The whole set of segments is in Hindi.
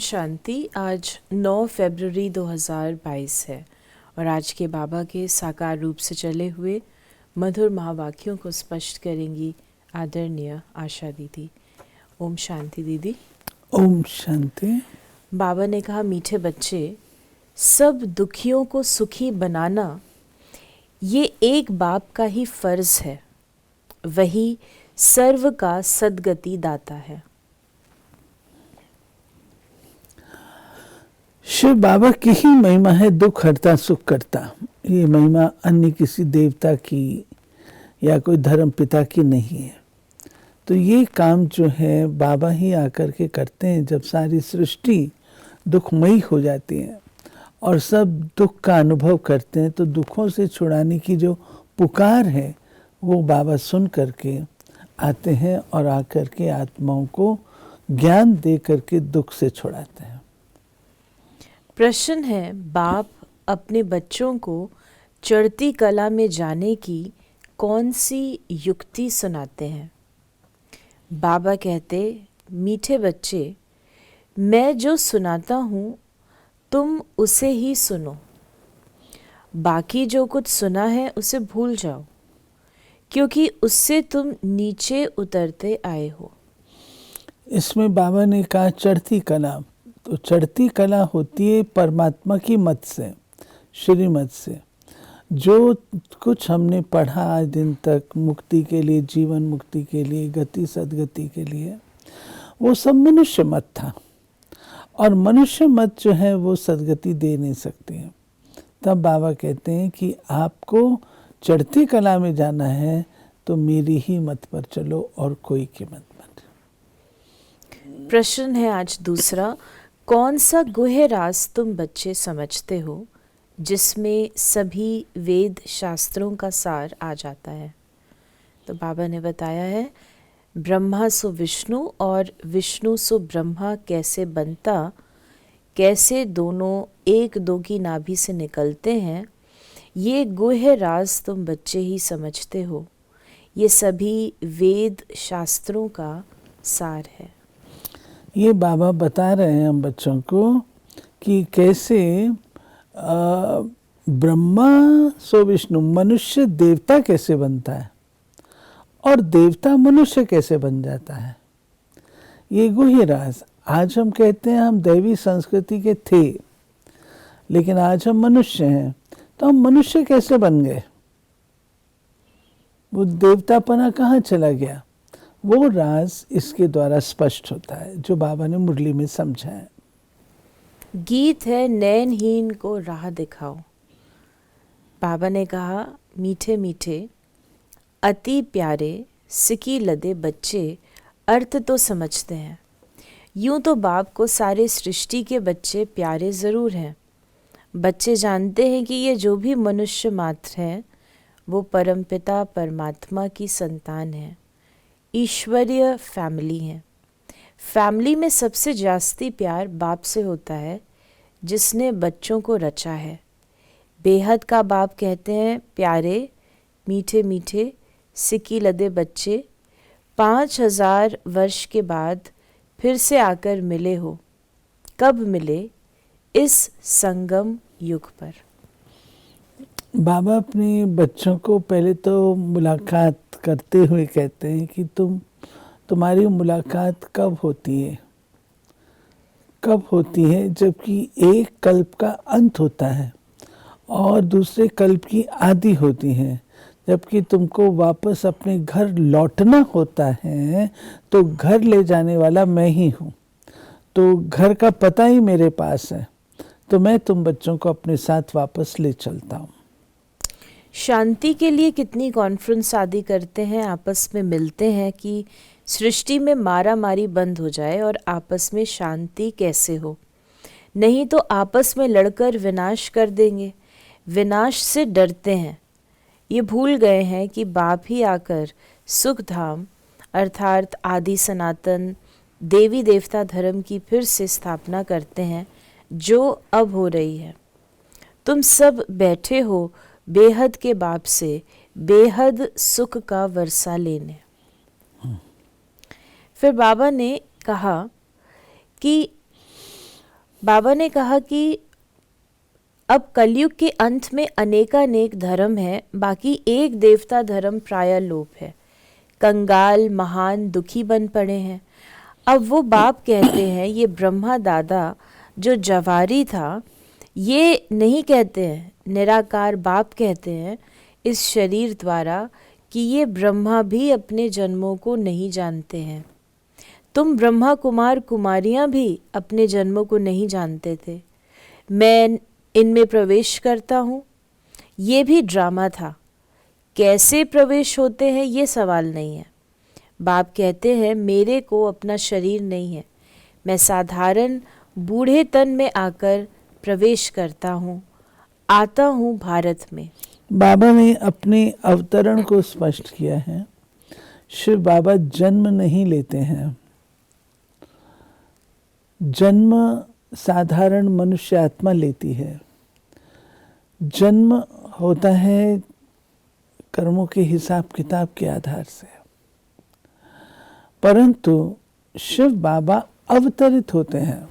शांति। आज 9 फरवरी 2022 है और आज के बाबा के साकार रूप से चले हुए मधुर महावाक्यों को स्पष्ट करेंगी आदरणीय आशा दीदी। ओम शांति दीदी। ओम शांति। बाबा ने कहा, मीठे बच्चे, सब दुखियों को सुखी बनाना ये एक बाप का ही फर्ज है, वही सर्व का सद्गति दाता है। शिव बाबा की ही महिमा है दुख हरता सुख करता। ये महिमा अन्य किसी देवता की या कोई धर्म पिता की नहीं है। तो ये काम जो है बाबा ही आकर के करते हैं। जब सारी सृष्टि दुखमयी हो जाती है और सब दुख का अनुभव करते हैं, तो दुखों से छुड़ाने की जो पुकार है वो बाबा सुन करके आते हैं और आकर के आत्माओं को ज्ञान दे करके दुख से छुड़ाते हैं। प्रश्न है, बाप अपने बच्चों को चढ़ती कला में जाने की कौन सी युक्ति सुनाते हैं? बाबा कहते, मीठे बच्चे, मैं जो सुनाता हूँ तुम उसे ही सुनो, बाकी जो कुछ सुना है उसे भूल जाओ, क्योंकि उससे तुम नीचे उतरते आए हो। इसमें बाबा ने कहा चढ़ती कला। तो चढ़ती कला होती है परमात्मा की मत से, श्रीमत से। जो कुछ हमने पढ़ा आज दिन तक मुक्ति के लिए, जीवन मुक्ति के लिए, गति सदगति के लिए, वो सब मनुष्य मत था। और मनुष्य मत जो है वो सदगति दे नहीं सकते हैं। तब बाबा कहते हैं कि आपको चढ़ती कला में जाना है तो मेरी ही मत पर चलो और कोई की मत पर। प्रश्न है आज दूसरा, कौन सा गुह्य राज तुम बच्चे समझते हो जिसमें सभी वेद शास्त्रों का सार आ जाता है? तो बाबा ने बताया है, ब्रह्मा सो विष्णु और विष्णु सो ब्रह्मा कैसे बनता, कैसे दोनों एक दो की नाभि से निकलते हैं, ये गुह्य राज तुम बच्चे ही समझते हो। ये सभी वेद शास्त्रों का सार है। ये बाबा बता रहे हैं हम बच्चों को कि कैसे ब्रह्मा सो विष्णु, मनुष्य देवता कैसे बनता है और देवता मनुष्य कैसे बन जाता है। ये गुह्य राज। आज हम कहते हैं हम दैवी संस्कृति के थे, लेकिन आज हम मनुष्य हैं, तो हम मनुष्य कैसे बन गए? वो देवतापना कहाँ चला गया? वो राज इसके द्वारा स्पष्ट होता है जो बाबा ने मुरली में समझा है। गीत है, नैनहीन को राह दिखाओ। बाबा ने कहा, मीठे मीठे अति प्यारे सिकी लदे बच्चे अर्थ तो समझते हैं। यूं तो बाप को सारे सृष्टि के बच्चे प्यारे ज़रूर हैं। बच्चे जानते हैं कि ये जो भी मनुष्य मात्र हैं वो परमपिता परमात्मा की संतान है, ईश्वरीय फैमिली है। फैमिली में सबसे जास्ती प्यार बाप से होता है जिसने बच्चों को रचा है। बेहद का बाप कहते हैं, प्यारे मीठे मीठे सिकी लदे बच्चे, 5000 वर्ष के बाद फिर से आकर मिले हो। कब मिले? इस संगम युग पर। बाबा अपने बच्चों को पहले तो मुलाकात करते हुए कहते हैं कि तुम्हारी मुलाकात कब होती है? कब होती है? जबकि एक कल्प का अंत होता है और दूसरे कल्प की आदि होती है। जबकि तुमको वापस अपने घर लौटना होता है तो घर ले जाने वाला मैं ही हूँ। तो घर का पता ही मेरे पास है, तो मैं तुम बच्चों को अपने साथ वापस ले चलता हूँ। शांति के लिए कितनी कॉन्फ्रेंस आदि करते हैं, आपस में मिलते हैं कि सृष्टि में मारा मारी बंद हो जाए और आपस में शांति कैसे हो। नहीं तो आपस में लड़कर विनाश कर देंगे। विनाश से डरते हैं। ये भूल गए हैं कि बाप ही आकर सुख धाम अर्थात आदि सनातन देवी देवता धर्म की फिर से स्थापना करते हैं, जो अब हो रही है। तुम सब बैठे हो बेहद के बाप से बेहद सुख का वर्षा लेने। फिर बाबा ने कहा कि बाबा ने कहा कि अब कलयुग के अंत में अनेकानेक धर्म है, बाकी एक देवता धर्म प्राय लोप है। कंगाल महान दुखी बन पड़े हैं। अब वो बाप कहते हैं, ये ब्रह्मा दादा जो जवारी था, ये नहीं कहते हैं, निराकार बाप कहते हैं इस शरीर द्वारा कि ये ब्रह्मा भी अपने जन्मों को नहीं जानते हैं। तुम ब्रह्मा कुमार कुमारियां भी अपने जन्मों को नहीं जानते थे। मैं इनमें प्रवेश करता हूँ, ये भी ड्रामा था। कैसे प्रवेश होते हैं ये सवाल नहीं है। बाप कहते हैं मेरे को अपना शरीर नहीं है, मैं साधारण बूढ़े तन में आकर प्रवेश करता हूँ, आता हूँ भारत में। बाबा ने अपने अवतरण को स्पष्ट किया है। शिव बाबा जन्म नहीं लेते हैं। जन्म साधारण मनुष्य आत्मा लेती है। जन्म होता है कर्मों के हिसाब किताब के आधार से, परंतु शिव बाबा अवतरित होते हैं,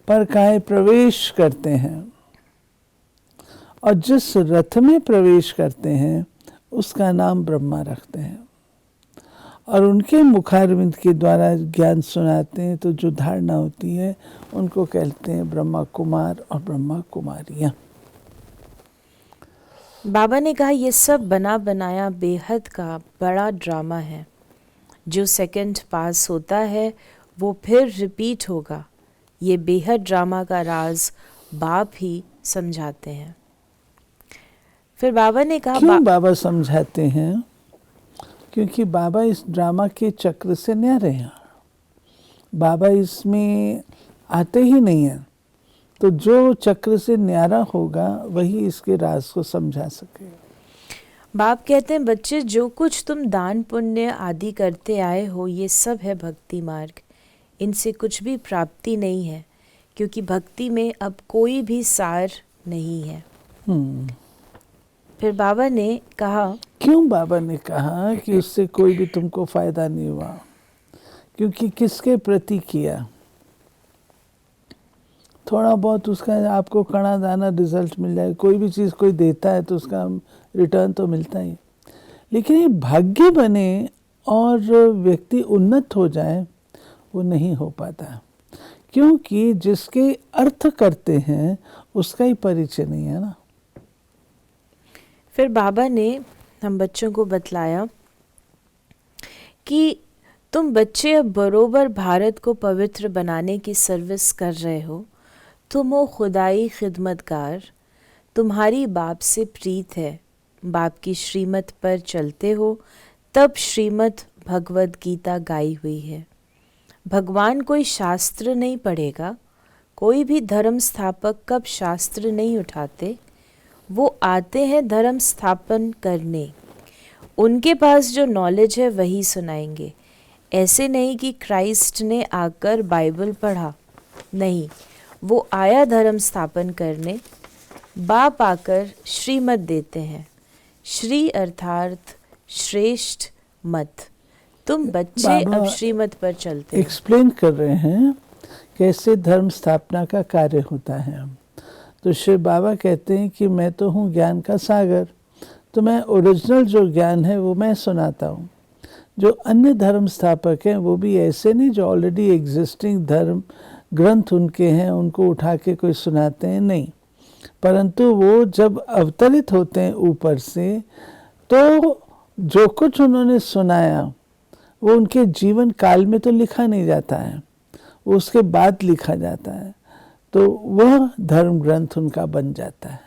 परकाय प्रवेश करते हैं, और जिस रथ में प्रवेश करते हैं उसका नाम ब्रह्मा रखते हैं, और उनके मुखारविंद के द्वारा ज्ञान सुनाते हैं। तो जो धारणा होती है उनको कहते हैं ब्रह्मा कुमार और ब्रह्मा कुमारियाँ। बाबा ने कहा ये सब बना बनाया बेहद का बड़ा ड्रामा है। जो सेकंड पास होता है वो फिर रिपीट होगा। ये बेहद ड्रामा का राज बाप ही समझाते हैं। फिर बाबा ने कहा क्यों बाबा समझाते हैं? क्योंकि बाबा इस ड्रामा के चक्र से न्यारे हैं। बाबा इसमें आते ही नहीं हैं, तो जो चक्र से न्यारा होगा वही इसके राज को समझा सके। बाप कहते हैं बच्चे, जो कुछ तुम दान पुण्य आदि करते आए हो ये सब है भक्ति मार्ग। इनसे कुछ भी प्राप्ति नहीं है, क्योंकि भक्ति में अब कोई भी सार नहीं है। फिर बाबा ने कहा, क्यों बाबा ने कहा कि उससे कोई भी तुमको फायदा नहीं हुआ? क्योंकि किसके प्रति किया? थोड़ा बहुत उसका आपको कड़ा दाना रिजल्ट मिल जाए। कोई भी चीज़ कोई देता है तो उसका रिटर्न तो मिलता ही, लेकिन ये भाग्य बने और व्यक्ति उन्नत हो जाए वो नहीं हो पाता, क्योंकि जिसके अर्थ करते हैं उसका ही परिचय नहीं है ना। फिर बाबा ने हम बच्चों को बतलाया कि तुम बच्चे अब बरोबर भारत को पवित्र बनाने की सर्विस कर रहे हो। तुम हो खुदाई खिदमतगार, तुम्हारी बाप से प्रीत है, बाप की श्रीमत पर चलते हो, तब श्रीमत भगवद गीता गाई हुई है। भगवान कोई शास्त्र नहीं पढ़ेगा, कोई भी धर्म स्थापक कब शास्त्र नहीं उठाते, वो आते हैं धर्म स्थापन करने। उनके पास जो नॉलेज है वही सुनाएंगे। ऐसे नहीं कि क्राइस्ट ने आकर बाइबल पढ़ा, नहीं, वो आया धर्म स्थापन करने। बाप आकर श्रीमत देते हैं, श्री अर्थात श्रेष्ठ मत। तुम बच्चे अब श्रीमत पर चलते हो। एक्सप्लेन कर रहे हैं कैसे धर्म स्थापना का कार्य होता है। तो शिव बाबा कहते हैं कि मैं तो हूँ ज्ञान का सागर, तो मैं ओरिजिनल जो ज्ञान है वो मैं सुनाता हूँ। जो अन्य धर्म स्थापक हैं वो भी ऐसे नहीं जो ऑलरेडी एग्जिस्टिंग धर्म ग्रंथ उनके हैं उनको उठा के कोई सुनाते हैं, नहीं, परंतु वो जब अवतरित होते हैं ऊपर से तो जो कुछ उन्होंने सुनाया वो उनके जीवन काल में तो लिखा नहीं जाता है, वो उसके बाद लिखा जाता है, तो वह धर्म ग्रंथ उनका बन जाता है।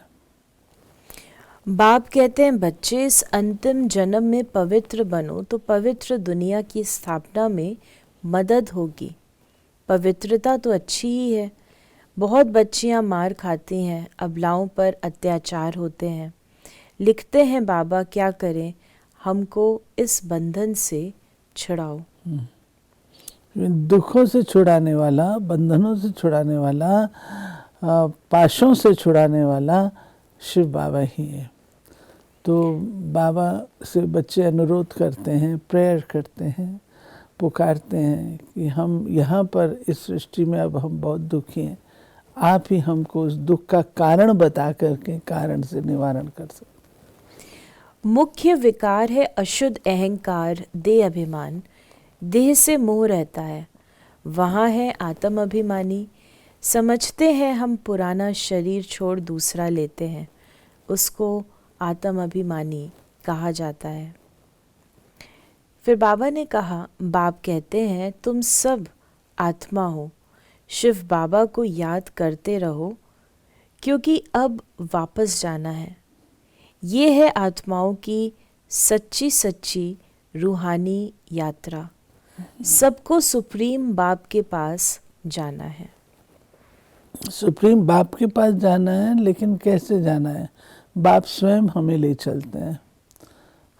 बाप कहते हैं बच्चे इस अंतिम जन्म में पवित्र बनो तो पवित्र दुनिया की स्थापना में मदद होगी। पवित्रता तो अच्छी ही है। बहुत बच्चियां मार खाती हैं, अबलाओं पर अत्याचार होते हैं। लिखते हैं बाबा क्या करें, हमको इस बंधन से छुड़ाओ। दुखों से छुड़ाने वाला, बंधनों से छुड़ाने वाला, पाशों से छुड़ाने वाला शिव बाबा ही है। तो बाबा से बच्चे अनुरोध करते हैं, प्रेयर करते हैं, पुकारते हैं कि हम यहाँ पर इस सृष्टि में अब हम बहुत दुखी हैं, आप ही हमको उस दुख का कारण बता करके कारण से निवारण कर सकते। मुख्य विकार है अशुद्ध अहंकार, देह अभिमान। देह से मोह रहता है, वहाँ है आत्म अभिमानी। समझते हैं हम पुराना शरीर छोड़ दूसरा लेते हैं, उसको आत्म अभिमानी कहा जाता है। फिर बाबा ने कहा, बाप कहते हैं तुम सब आत्मा हो, शिव बाबा को याद करते रहो क्योंकि अब वापस जाना है। ये है आत्माओं की सच्ची सच्ची रूहानी यात्रा। सबको सुप्रीम बाप के पास जाना है। सुप्रीम बाप के पास जाना है, लेकिन कैसे जाना है? बाप स्वयं हमें ले चलते हैं।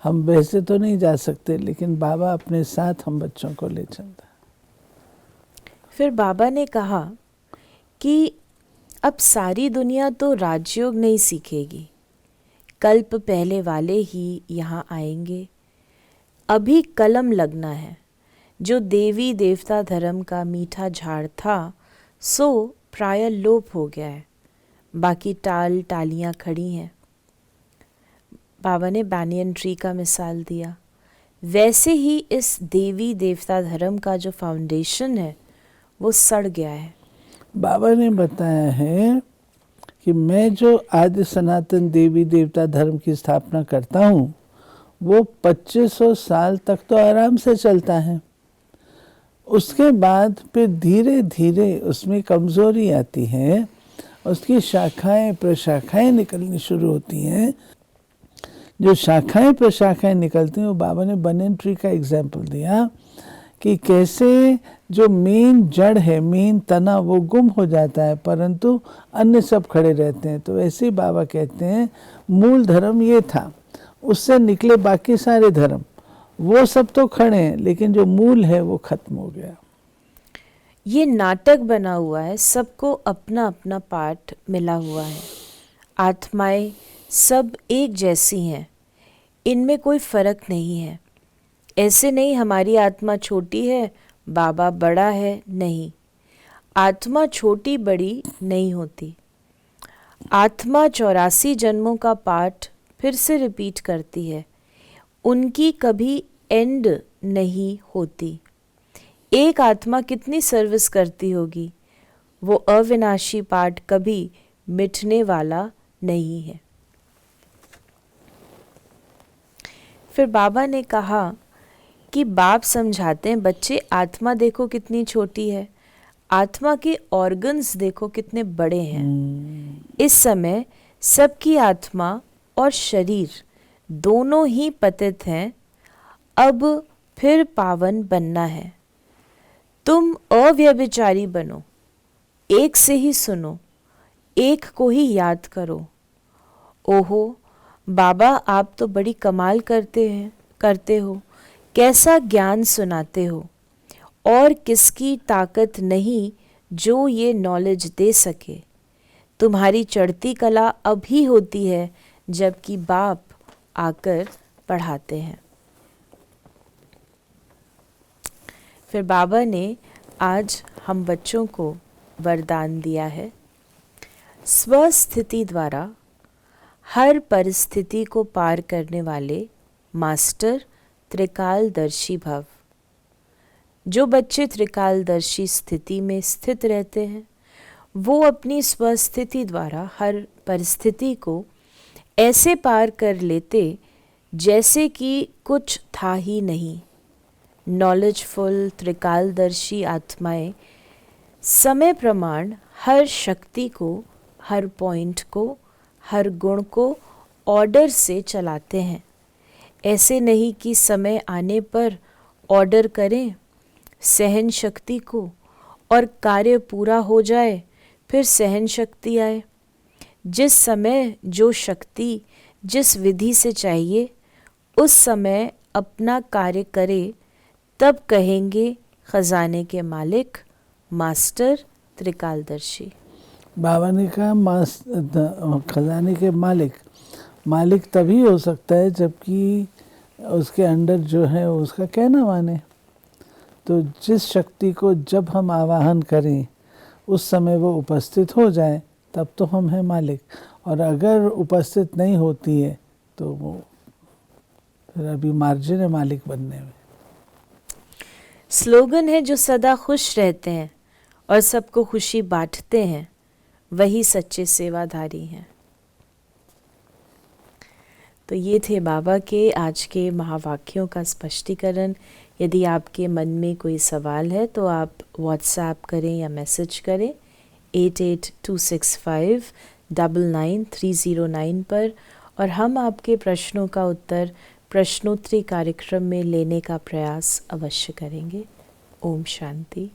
हम वैसे तो नहीं जा सकते, लेकिन बाबा अपने साथ हम बच्चों को ले चलते हैं। फिर बाबा ने कहा कि अब सारी दुनिया तो राजयोग नहीं सीखेगी, कल्प पहले वाले ही यहाँ आएंगे। अभी कलम लगना है। जो देवी देवता धर्म का मीठा झाड़ था, सो प्राय लोप हो गया है, बाकी टाल टालियाँ खड़ी हैं। बाबा ने बैनियन ट्री का मिसाल दिया। वैसे ही इस देवी देवता धर्म का जो फाउंडेशन है वो सड़ गया है। बाबा ने बताया है कि मैं जो आदि सनातन देवी देवता धर्म की स्थापना करता हूँ वो 2500 साल तक तो आराम से चलता है। उसके बाद फिर धीरे धीरे उसमें कमज़ोरी आती है, उसकी शाखाएं प्रशाखाएं निकलनी शुरू होती हैं। जो शाखाएं प्रशाखाएं निकलती हैं, वो बाबा ने बनियन ट्री का एग्जाम्पल दिया कि कैसे जो मेन जड़ है, मेन तना, वो गुम हो जाता है, परंतु अन्य सब खड़े रहते हैं। तो ऐसे ही बाबा कहते हैं मूल धर्म ये था, उससे निकले बाकी सारे धर्म, वो सब तो खड़े हैं, लेकिन जो मूल है वो खत्म हो गया। ये नाटक बना हुआ है, सबको अपना अपना पार्ट मिला हुआ है। आत्माएं सब एक जैसी हैं, इनमें कोई फर्क नहीं है। ऐसे नहीं हमारी आत्मा छोटी है, बाबा बड़ा है, नहीं। आत्मा छोटी बड़ी नहीं होती। आत्मा 84 जन्मों का पाठ फिर से रिपीट करती है, उनकी कभी एंड नहीं होती। एक आत्मा कितनी सर्विस करती होगी, वो अविनाशी पाठ कभी मिटने वाला नहीं है। फिर बाबा ने कहा कि बाप समझाते हैं, बच्चे आत्मा देखो कितनी छोटी है, आत्मा के ऑर्गन्स देखो कितने बड़े हैं। इस समय सबकी आत्मा और शरीर दोनों ही पतित हैं, अब फिर पावन बनना है। तुम अव्यभिचारी बनो, एक से ही सुनो, एक को ही याद करो। ओहो बाबा, आप तो बड़ी कमाल करते हो, कैसा ज्ञान सुनाते हो, और किसकी ताकत नहीं जो ये नॉलेज दे सके। तुम्हारी चढ़ती कला अभी होती है जबकि बाप आकर पढ़ाते हैं। फिर बाबा ने आज हम बच्चों को वरदान दिया है, स्वस्थिति द्वारा हर परिस्थिति को पार करने वाले मास्टर त्रिकालदर्शी भव। जो बच्चे त्रिकालदर्शी स्थिति में स्थित रहते हैं, वो अपनी स्वस्थिति द्वारा हर परिस्थिति को ऐसे पार कर लेते जैसे कि कुछ था ही नहीं। नॉलेजफुल त्रिकालदर्शी आत्माएं समय प्रमाण हर शक्ति को, हर पॉइंट को, हर गुण को ऑर्डर से चलाते हैं। ऐसे नहीं कि समय आने पर ऑर्डर करें सहन शक्ति को और कार्य पूरा हो जाए फिर सहन शक्ति आए। जिस समय जो शक्ति जिस विधि से चाहिए उस समय अपना कार्य करे, तब कहेंगे खजाने के मालिक मास्टर त्रिकालदर्शी। बाबा ने कहा खजाने के मालिक तभी हो सकता है जबकि उसके अंडर जो है उसका कहना माने। तो जिस शक्ति को जब हम आवाहन करें उस समय वो उपस्थित हो जाए, तब तो हम हैं मालिक। और अगर उपस्थित नहीं होती है तो वो फिर अभी मार्जिन है मालिक बनने में। स्लोगन है, जो सदा खुश रहते हैं और सबको खुशी बांटते हैं, वही सच्चे सेवाधारी हैं। तो ये थे बाबा के आज के महावाक्यों का स्पष्टीकरण। यदि आपके मन में कोई सवाल है तो आप व्हाट्सएप करें या मैसेज करें 8826599309 पर, और हम आपके प्रश्नों का उत्तर प्रश्नोत्तरी कार्यक्रम में लेने का प्रयास अवश्य करेंगे। ओम शांति।